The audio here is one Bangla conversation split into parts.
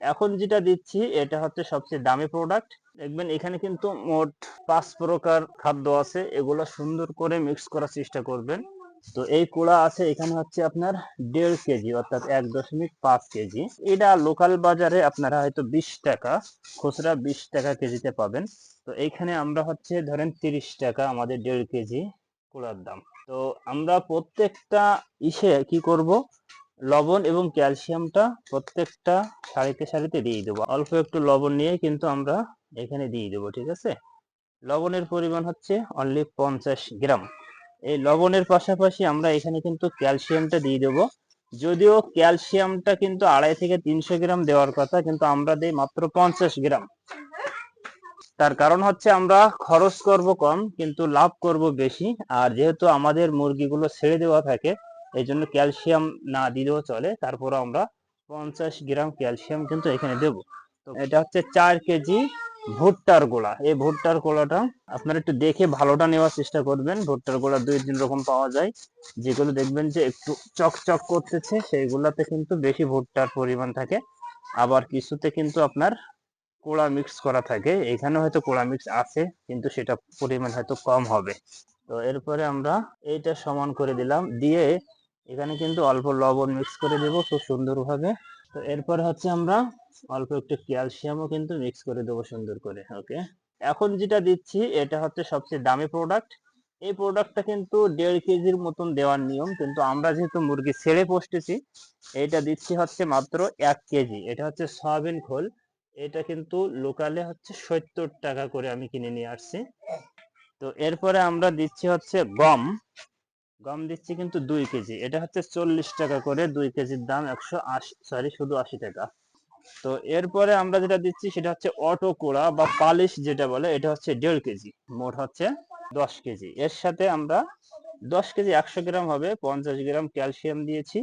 এখন যেটা দিচ্ছি এটা হচ্ছে সবচেয়ে দামি প্রোডাক্ট। দেখবেন এখানে কিন্তু মোট 5 প্রকার খাদ্য আছে, এগুলো সুন্দর করে মিক্স করার চেষ্টা করবেন। তো এই কুড়া আছে এখানে হচ্ছে আপনার 1.5 কেজি অর্থাৎ 1.5 কেজি। এটা লোকাল বাজারে আপনারা হয়তো 20 টাকা, খুচরা 20 টাকা কেজিতে পাবেন। তো এইখানে আমরা হচ্ছে ধরেন 30 টাকা আমাদের 1.5 কেজি কুড়ার দাম। তো আমরা প্রত্যেকটা ইসে কি করব, লবণ এবং ক্যালসিয়ামটা প্রত্যেকটা সারিতে সারিতে দিয়ে দেবো। অল্প একটু লবণ নিয়ে কিন্তু আমরা এখানে দিয়ে দেবো, ঠিক আছে? লবণের পরিমাণ হচ্ছে অনলি 50 গ্রাম। এই লবণের পাশাপাশি আমরা এখানে কিন্তু ক্যালসিয়ামটা দিয়ে দেবো। যদিও ক্যালসিয়ামটা কিন্তু 250 থেকে 300 গ্রাম দেওয়ার কথা, কিন্তু আমরা দিই মাত্র 50 গ্রাম। তার কারণ হচ্ছে আমরা খরচ করব কম কিন্তু লাভ করব বেশি। আর যেহেতু আমাদের মুরগিগুলো ছেড়ে দেওয়া থাকে, এই জন্য ক্যালসিয়াম না দিলেও চলে, তারপর আমরা 50 গ্রাম ক্যালসিয়াম কিন্তু এখানে দেব। তো এটা হচ্ছে 4 কেজি ভুট্টার গোলা। এই ভুট্টার গোলাটা আপনারা একটু দেখে ভালোটা নেওয়ার চেষ্টা করবেন। ভুট্টার গোলা 2-3 রকম পাওয়া যায়, যেগুলো দেখবেন যে একটু চকচক করতেছে সেইগুলাতে কিন্তু বেশি ভুট্টার পরিমাণ থাকে। আবার কিছুতে কিন্তু আপনার কোড়া মিক্স করা থাকে, এখানে হয়তো কোড়া মিক্স আছে কিন্তু সেটা পরিমাণ হয়তো কম হবে। তো এরপরে আমরা এইটা সমান করে দিলাম, দিয়ে এখানে কিন্তু অল্প লবণ মিক্স করে দেব খুব সুন্দরভাবে। তো এরপরে হচ্ছে আমরা অল্প একটু ক্যালসিয়ামও কিন্তু মিক্স করে দেবো সুন্দর করে। ওকে, এখন যেটা দিচ্ছি এটা হচ্ছে সবচেয়ে দামি প্রোডাক্ট। এই প্রোডাক্টটা কিন্তু 1.5 কেজির মতন দেওয়ার নিয়ম, কিন্তু আমরা যেহেতু মুরগি ছেড়ে পুষতেছি, এটা দিচ্ছি হচ্ছে মাত্র 1 কেজি। এটা হচ্ছে সয়াবিন খোল। এটা কিন্তু লোকালে হচ্ছে 70 টাকা করে আমি কিনে নিয়ে আসছি। তো এরপরে আমরা দিচ্ছি হচ্ছে গম। গম দিচ্ছি কিন্তু 2 কেজি। এটা হচ্ছে 40 টাকা করে, 2 কেজির দাম 180, সরি শুধু 80 টাকা। তো এরপরে আমরা যেটা দিচ্ছি সেটা হচ্ছে অটো কোড়া বা পালিশ যেটা বলে, এটা হচ্ছে 1.5 কেজি। মোট হচ্ছে 10 কেজি। এর সাথে আমরা 10 কেজি 100 গ্রাম হবে, 50 গ্রাম ক্যালসিয়াম দিয়েছি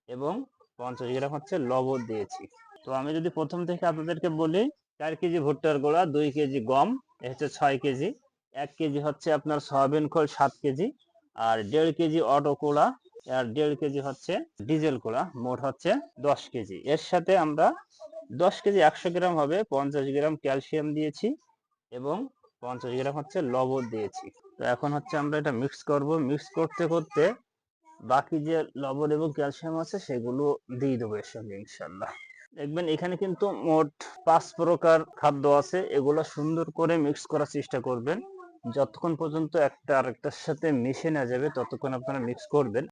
এবং 50 গ্রাম হচ্ছে লবণ দিয়েছি। তো আমি যদি প্রথম থেকে আপনাদেরকে বলি, 4 কেজি ভুট্টার গোড়া, 2 কেজি গম, এ হচ্ছে 6 কেজি, 1 কেজি হচ্ছে আপনার সয়াবিন খোল 7 কেজি, আর 1.5 কেজি অটো কোড়া, আর 1.5 কেজি হচ্ছে ডিজেল কোড়া, মোট হচ্ছে 10 কেজি। এর সাথে আমরা 10 কেজি 100 গ্রাম হবে, 50 গ্রাম ক্যালসিয়াম দিয়েছি এবং 50 গ্রাম হচ্ছে লবণ দিয়েছি। তো এখন হচ্ছে আমরা এটা মিক্স করব। মিক্স করতে করতে বাকি যে লবণ এবং ক্যালসিয়াম আছে সেগুলো দিয়ে দেবো এর সঙ্গে ইনশাল্লাহ। দেখবেন এখানে কিন্তু মোট 5 প্রকার খাদ্য আছে, এগুলো সুন্দর করে মিক্স করার চেষ্টা করবেন। যতক্ষণ পর্যন্ত একটা আরেকটার সাথে মিশে না যাবে ততক্ষণ আপনারা মিক্স করবেন।